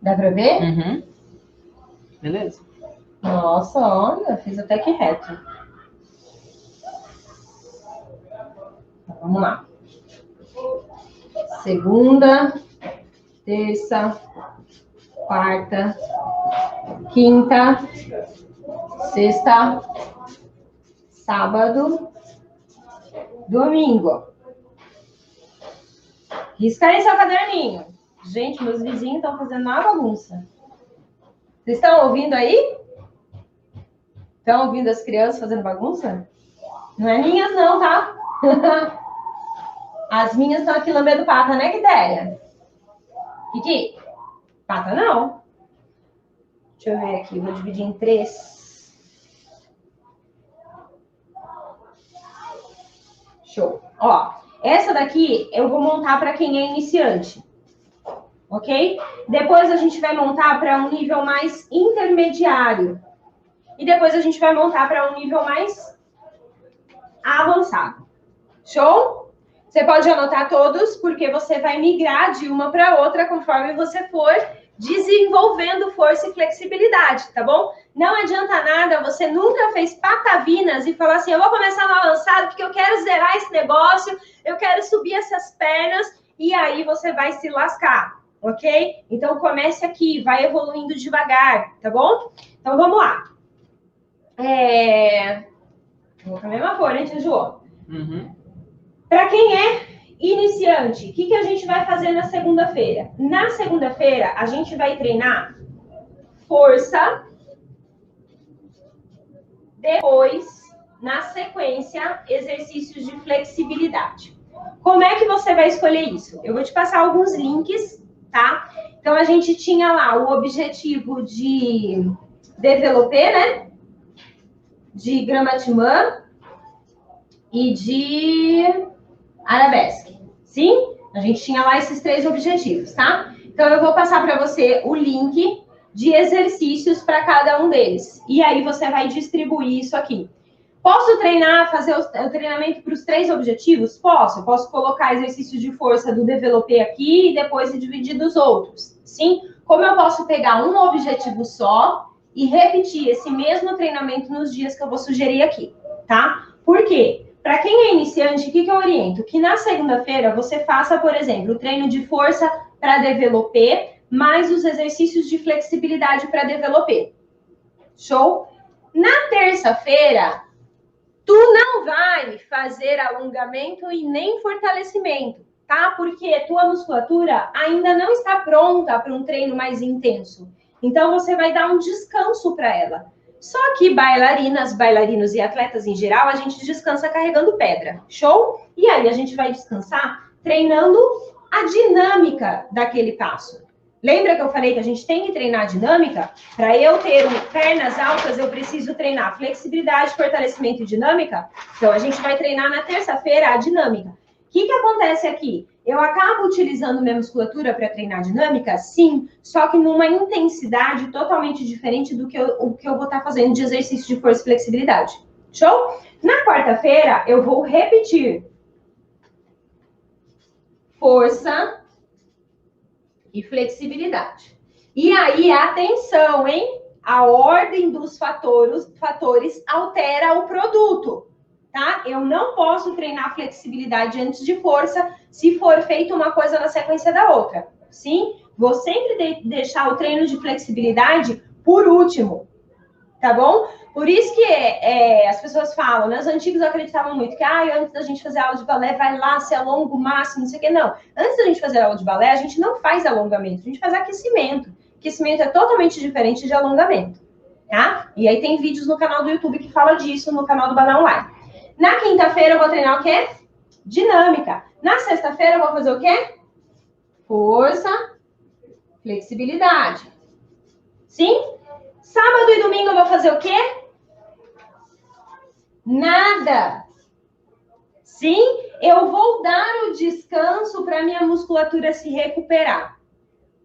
Dá pra ver? Uhum. Beleza. Nossa, olha, fiz até que reto. Então, vamos lá. Segunda, terça, quarta, quinta, sexta, sábado, domingo. Risca aí seu caderninho. Gente, meus vizinhos estão fazendo uma bagunça. Vocês estão ouvindo aí? Estão ouvindo as crianças fazendo bagunça? Não é minhas não, tá? As minhas estão aqui lambendo pata, né, Quitéria? Kiki? Pata não. Deixa eu ver aqui, vou dividir em 3. Show. Ó, essa daqui eu vou montar para quem é iniciante. Ok? Depois a gente vai montar para um nível mais intermediário. E depois a gente vai montar para um nível mais avançado. Show? Você pode anotar todos, porque você vai migrar de uma para outra conforme você for desenvolvendo força e flexibilidade, tá bom? Não adianta nada, você nunca fez patavinas e falar assim, eu vou começar no avançado porque eu quero zerar esse negócio, eu quero subir essas pernas, e aí você vai se lascar. Ok? Então, comece aqui, vai evoluindo devagar, tá bom? Então, vamos lá. Vou com a mesma cor, hein, Tia Ju? Uhum. Para quem é iniciante, o que a gente vai fazer na segunda-feira? Na segunda-feira, a gente vai treinar força. Depois, na sequência, exercícios de flexibilidade. Como é que você vai escolher isso? Eu vou te passar alguns links, tá? Então, a gente tinha lá o objetivo de developer, né? De Grammatman e de Arabesque. Sim? A gente tinha lá esses 3 objetivos, tá? Então, eu vou passar para você o link de exercícios para cada um deles. E aí, você vai distribuir isso aqui. Posso treinar, fazer o treinamento para os 3 objetivos? Posso. Eu posso colocar exercícios de força do developer aqui e depois dividir dos outros. Sim? Como eu posso pegar um objetivo só e repetir esse mesmo treinamento nos dias que eu vou sugerir aqui, tá? Por quê? Para quem é iniciante, o que eu oriento? Que na segunda-feira você faça, por exemplo, o treino de força para developer, mais os exercícios de flexibilidade para developer. Show? Na terça-feira, tu não vai fazer alongamento e nem fortalecimento, tá? Porque tua musculatura ainda não está pronta para um treino mais intenso. Então, você vai dar um descanso para ela. Só que bailarinas, bailarinos e atletas em geral, a gente descansa carregando pedra. Show? E aí, a gente vai descansar treinando a dinâmica daquele passo. Lembra que eu falei que a gente tem que treinar a dinâmica? Para eu ter pernas altas, eu preciso treinar flexibilidade, fortalecimento e dinâmica? Então, a gente vai treinar na terça-feira a dinâmica. O que acontece aqui? Eu acabo utilizando minha musculatura para treinar dinâmica? Sim, só que numa intensidade totalmente diferente do que eu vou estar fazendo de exercício de força e flexibilidade. Show? Na quarta-feira, eu vou repetir força e flexibilidade. E aí, atenção, hein? A ordem dos fatores altera o produto, tá? Eu não posso treinar flexibilidade antes de força se for feita uma coisa na sequência da outra. Sim? Vou sempre deixar o treino de flexibilidade por último, tá bom? Por isso que as pessoas falam, né? Os antigos acreditavam muito que antes da gente fazer aula de balé, vai lá, se alonga o máximo, não sei o quê. Não, antes da gente fazer aula de balé, a gente não faz alongamento, a gente faz aquecimento. Aquecimento é totalmente diferente de alongamento, tá? E aí tem vídeos no canal do YouTube que fala disso, no canal do Balé Online. Na quinta-feira eu vou treinar o quê? Dinâmica. Na sexta-feira eu vou fazer o quê? Força, flexibilidade. Sim? Sábado e domingo eu vou fazer o quê? Nada. Sim, eu vou dar o descanso para minha musculatura se recuperar.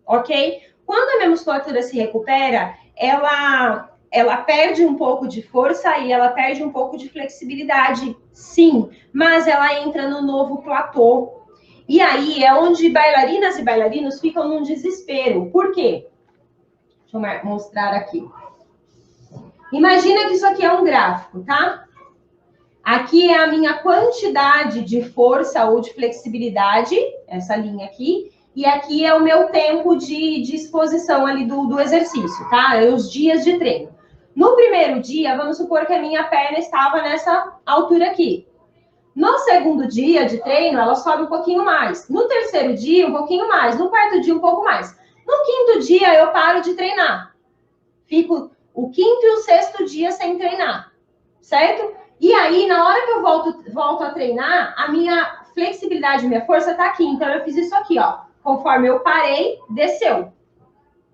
Ok? Quando a minha musculatura se recupera, ela perde um pouco de força e ela perde um pouco de flexibilidade, sim. Mas ela entra no novo platô. E aí é onde bailarinas e bailarinos ficam num desespero. Por quê? Deixa eu mostrar aqui. Imagina que isso aqui é um gráfico, tá? Aqui é a minha quantidade de força ou de flexibilidade, essa linha aqui. E aqui é o meu tempo de exposição ali do exercício, tá? Os dias de treino. No primeiro dia, vamos supor que a minha perna estava nessa altura aqui. No segundo dia de treino, ela sobe um pouquinho mais. No terceiro dia, um pouquinho mais. No quarto dia, um pouco mais. No quinto dia, eu paro de treinar. Fico o quinto e o sexto dia sem treinar, certo? E aí, na hora que eu volto a treinar, a minha flexibilidade, minha força tá aqui. Então, eu fiz isso aqui, ó. Conforme eu parei, desceu.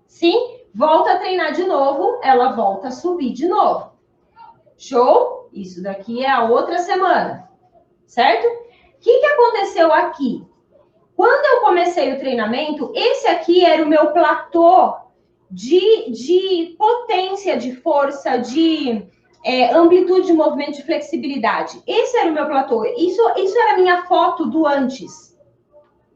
Sim? Volta a treinar de novo, ela volta a subir de novo. Show? Isso daqui é a outra semana. Certo? O que aconteceu aqui? Quando eu comecei o treinamento, esse aqui era o meu platô de potência, de força, de amplitude de movimento, de flexibilidade. Esse era o meu platô. Isso era a minha foto do antes.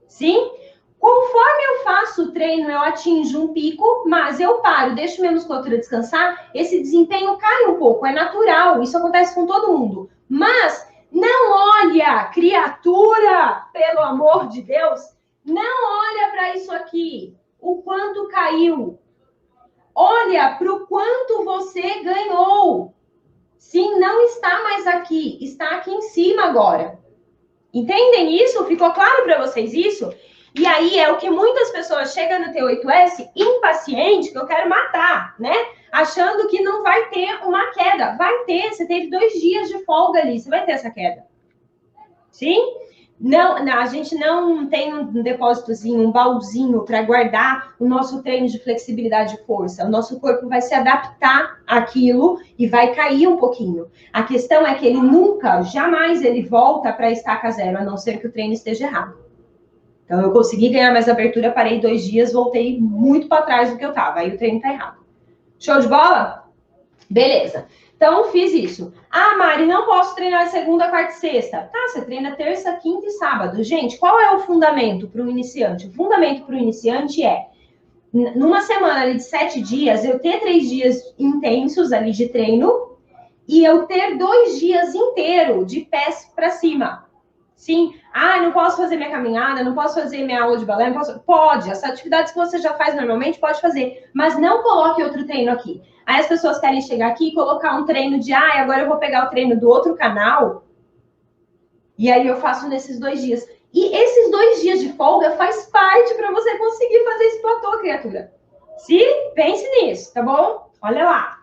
Sim? Conforme eu faço o treino, eu atinjo um pico, mas eu paro, deixo minha musculatura descansar, esse desempenho cai um pouco, é natural, isso acontece com todo mundo. Mas não olha, criatura, pelo amor de Deus, não olha para isso aqui, o quanto caiu. Olha para o quanto você ganhou. Sim, não está mais aqui, está aqui em cima agora. Entendem isso? Ficou claro para vocês isso? E aí é o que muitas pessoas chegam no T8S impaciente, que eu quero matar, né? Achando que não vai ter uma queda. Vai ter, você teve 2 dias de folga ali, você vai ter essa queda. Sim? Não, a gente não tem um depósitozinho, um baúzinho para guardar o nosso treino de flexibilidade e força. O nosso corpo vai se adaptar àquilo e vai cair um pouquinho. A questão é que ele nunca, jamais ele volta para estaca zero, a não ser que o treino esteja errado. Então, eu consegui ganhar mais abertura, parei 2 dias, voltei muito para trás do que eu estava. Aí o treino está errado. Show de bola? Beleza. Então, fiz isso. Ah, Mari, não posso treinar segunda, quarta e sexta. Tá, você treina terça, quinta e sábado. Gente, qual é o fundamento para um iniciante? O fundamento para o iniciante é, numa semana ali de 7 dias, eu ter 3 dias intensos ali de treino e eu ter 2 dias inteiros de pés para cima. Sim. Ah, não posso fazer minha caminhada, não posso fazer minha aula de balé, não posso... Pode, essas atividades que você já faz normalmente, pode fazer, mas não coloque outro treino aqui. Aí as pessoas querem chegar aqui e colocar um treino de, agora eu vou pegar o treino do outro canal, e aí eu faço nesses 2 dias. E esses 2 dias de folga faz parte para você conseguir fazer esse platô, criatura. Se pense nisso, tá bom? Olha lá.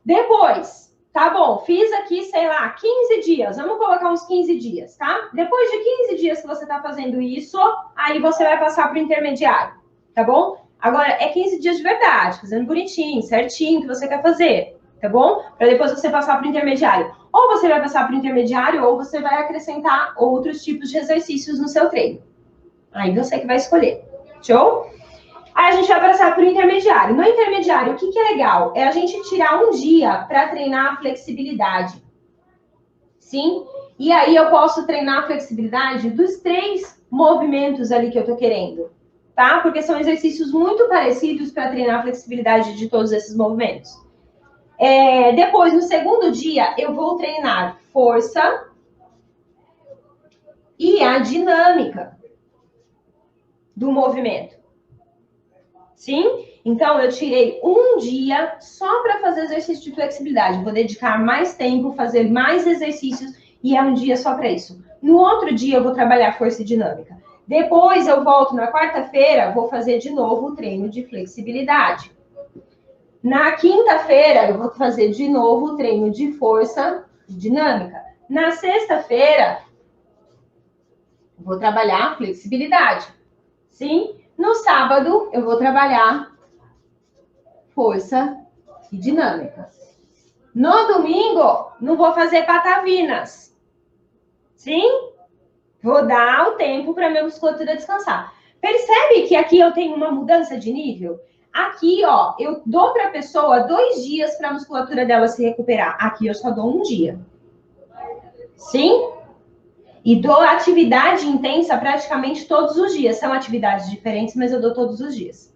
Depois... Tá bom, fiz aqui, sei lá, 15 dias. Vamos colocar uns 15 dias, tá? Depois de 15 dias que você tá fazendo isso, aí você vai passar pro intermediário, tá bom? Agora, é 15 dias de verdade, fazendo bonitinho, certinho, que você quer fazer, tá bom? Para depois você passar pro intermediário. Ou você vai passar pro intermediário, ou você vai acrescentar outros tipos de exercícios no seu treino. Aí você que vai escolher. Show? Aí a gente vai passar para o intermediário. No intermediário, o que é legal? É a gente tirar um dia para treinar a flexibilidade. Sim? E aí eu posso treinar a flexibilidade dos 3 movimentos ali que eu tô querendo. Tá? Porque são exercícios muito parecidos para treinar a flexibilidade de todos esses movimentos. Depois, no segundo dia, eu vou treinar força e a dinâmica do movimento. Sim? Então, eu tirei um dia só para fazer exercício de flexibilidade. Vou dedicar mais tempo, fazer mais exercícios e é um dia só para isso. No outro dia, eu vou trabalhar força e dinâmica. Depois, eu volto na quarta-feira, vou fazer de novo o treino de flexibilidade. Na quinta-feira, eu vou fazer de novo o treino de força e dinâmica. Na sexta-feira, vou trabalhar flexibilidade. Sim? No sábado, eu vou trabalhar força e dinâmica. No domingo, não vou fazer patavinas. Sim? Vou dar o tempo para minha musculatura descansar. Percebe que aqui eu tenho uma mudança de nível? Aqui, ó, eu dou para a pessoa 2 dias para a musculatura dela se recuperar. Aqui eu só dou 1 dia. Sim? E dou atividade intensa praticamente todos os dias. São atividades diferentes, mas eu dou todos os dias.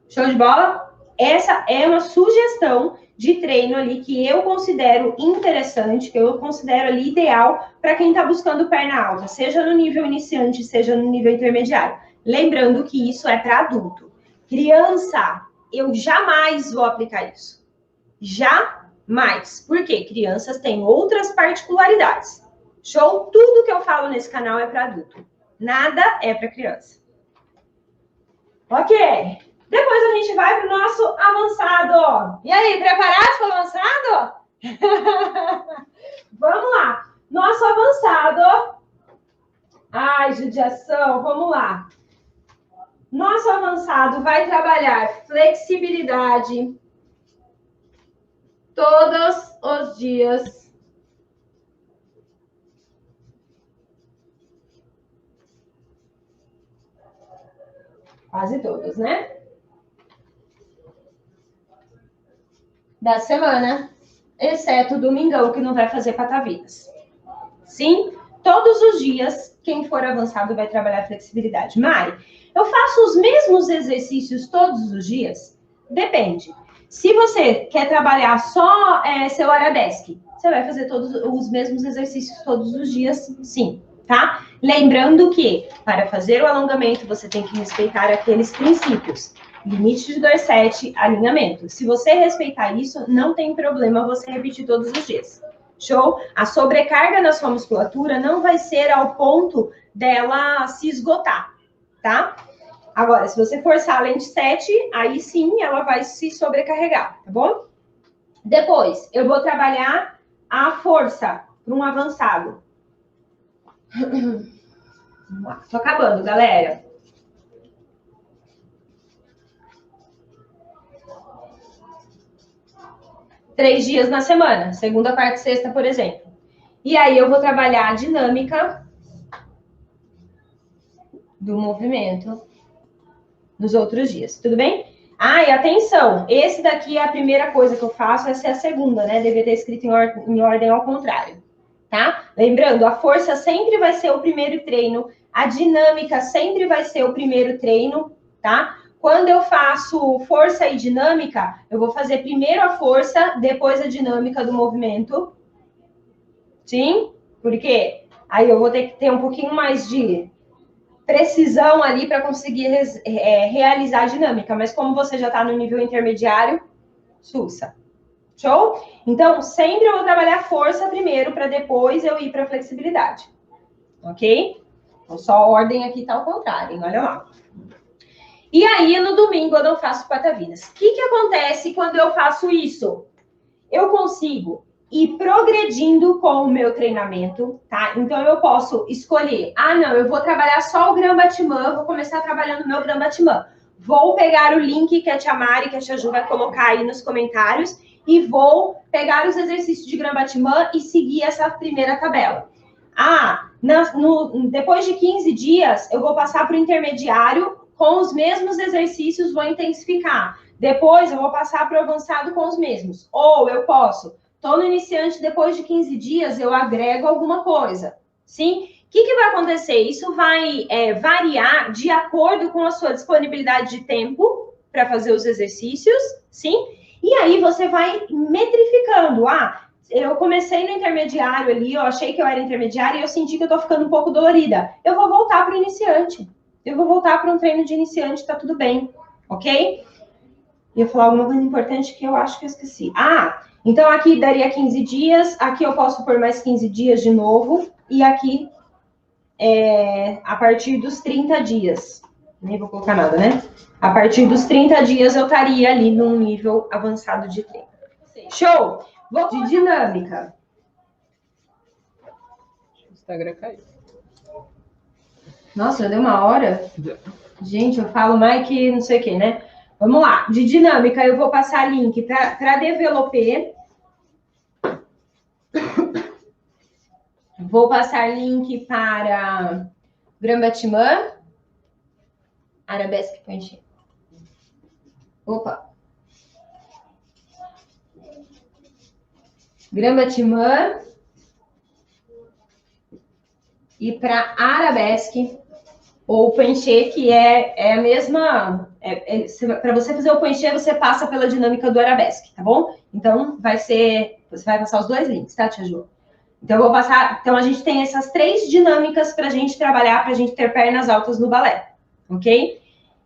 Show de bola? Essa é uma sugestão de treino ali que eu considero interessante, que eu considero ali ideal para quem está buscando perna alta, seja no nível iniciante, seja no nível intermediário. Lembrando que isso é para adulto. Criança, eu jamais vou aplicar isso. Jamais. Por quê? Crianças têm outras particularidades. Show? Tudo que eu falo nesse canal é para adulto. Nada é para criança. Ok. Depois a gente vai para o nosso avançado. E aí, preparados para o avançado? Vamos lá. Nosso avançado. Ai, judiação. Vamos lá. Nosso avançado vai trabalhar flexibilidade todos os dias. Quase todos, né? Da semana, exceto o domingão, que não vai fazer patavinas. Sim? Todos os dias, quem for avançado vai trabalhar flexibilidade. Mari, eu faço os mesmos exercícios todos os dias? Depende. Se você quer trabalhar só seu arabesque, você vai fazer todos os mesmos exercícios todos os dias, sim, tá? Lembrando que, para fazer o alongamento, você tem que respeitar aqueles princípios. Limite de dorsete, alinhamento. Se você respeitar isso, não tem problema você repetir todos os dias. Show? A sobrecarga na sua musculatura não vai ser ao ponto dela se esgotar. tá? Agora, se você forçar além de 7, aí sim ela vai se sobrecarregar, tá bom? Depois, eu vou trabalhar a força para um avançado. Vamos lá. Tô acabando, galera. Três dias na semana, segunda, quarta e sexta, por exemplo. E aí eu vou trabalhar a dinâmica do movimento nos outros dias, tudo bem? Ah, e atenção, esse daqui é a primeira coisa que eu faço, essa é a segunda, né? Deveria ter escrito em ordem ao contrário, tá? Lembrando, a força sempre vai ser o primeiro treino, a dinâmica sempre vai ser o primeiro treino, tá? Quando eu faço força e dinâmica, eu vou fazer primeiro a força, depois a dinâmica do movimento. Sim? Por quê? Aí eu vou ter que ter um pouquinho mais de precisão ali para conseguir realizar a dinâmica. Mas como você já está no nível intermediário, sussa. Show? Então, sempre eu vou trabalhar força primeiro para depois eu ir para a flexibilidade. Ok? Então, só a ordem aqui está ao contrário, hein? Olha lá. E aí, no domingo, eu não faço patavinas. O que acontece quando eu faço isso? Eu consigo ir progredindo com o meu treinamento, tá? Então, eu posso escolher, não, eu vou trabalhar só o Gram Batimã, vou começar trabalhando o meu Gram Batimã. Vou pegar o link que a Tia Mari, que a Tia Ju vai colocar aí nos comentários e vou pegar os exercícios de Gram Batimã e seguir essa primeira tabela. Depois de 15 dias, eu vou passar para o intermediário com os mesmos exercícios, vou intensificar. Depois, eu vou passar para o avançado com os mesmos. Ou eu posso, estou no iniciante, depois de 15 dias, eu agrego alguma coisa. Sim? O que vai acontecer? Isso vai variar de acordo com a sua disponibilidade de tempo para fazer os exercícios, sim? E aí você vai metrificando. Eu comecei no intermediário ali, eu achei que eu era intermediária e eu senti que eu tô ficando um pouco dolorida. Eu vou voltar para o iniciante. Eu vou voltar para um treino de iniciante, tá tudo bem, ok? Eu ia falar alguma coisa importante que eu acho que eu esqueci. Então aqui daria 15 dias, aqui eu posso pôr mais 15 dias de novo, e aqui a partir dos 30 dias. Nem vou colocar nada, né? A partir dos 30 dias eu estaria ali num nível avançado de treino. Show! Vou de dinâmica. O Instagram caiu. Nossa, já deu uma hora? Gente, eu falo mais que não sei o que, né? Vamos lá. De dinâmica, eu vou passar link para developer. Vou passar link para Gram Batimã. Arabesque Punch. Opa. Gram Batimã. E para Arabesque ou Penché, que é a mesma... para você fazer o Penché, você passa pela dinâmica do Arabesque, tá bom? Então, você vai passar os dois links, tá, Tia Ju? Então, eu vou passar... Então, a gente tem essas 3 dinâmicas para a gente trabalhar, para a gente ter pernas altas no balé, ok?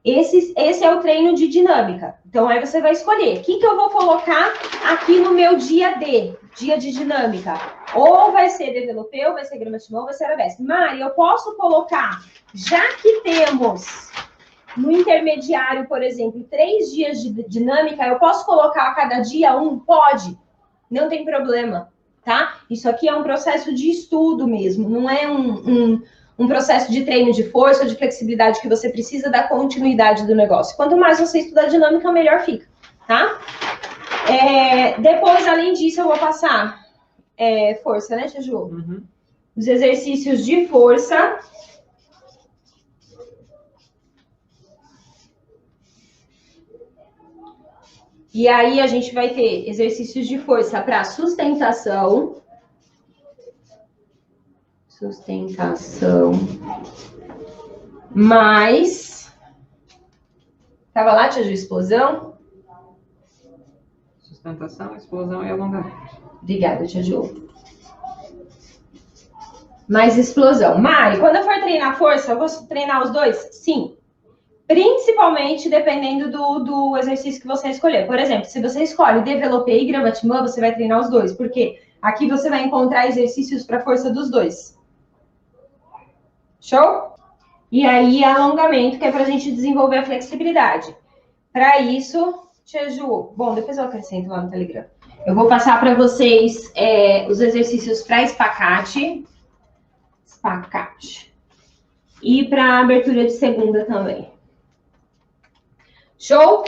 Esse é o treino de dinâmica. Então, aí você vai escolher o que eu vou colocar aqui no meu dia de dinâmica. Ou vai ser developer, ou vai ser Gram Batimã, ou vai ser arabesque. Mari, eu posso colocar, já que temos no intermediário, por exemplo, 3 dias de dinâmica, eu posso colocar a cada dia um? Pode. Não tem problema, tá? Isso aqui é um processo de estudo mesmo, não é um processo de treino de força ou de flexibilidade que você precisa da continuidade do negócio. Quanto mais você estudar dinâmica, melhor fica, tá? Depois, além disso, eu vou passar força, né, Tia Ju? Uhum. Os exercícios de força. E aí, a gente vai ter exercícios de força para sustentação. Mais... Tava lá, Tia Ju, explosão? Sustentação, explosão e alongamento. Obrigada, Tia Ju. Mais explosão. Mari, quando eu for treinar força, eu vou treinar os dois? Sim. Principalmente dependendo do exercício que você escolher. Por exemplo, se você escolhe developer e Gram Batimã, você vai treinar os dois. Porque aqui você vai encontrar exercícios para força dos dois. Show? E aí, alongamento, que é para a gente desenvolver a flexibilidade. Para isso, Tia Ju, bom, depois eu acrescento lá no Telegram. Eu vou passar para vocês os exercícios para espacate. Espacate. E para abertura de segunda também. Show?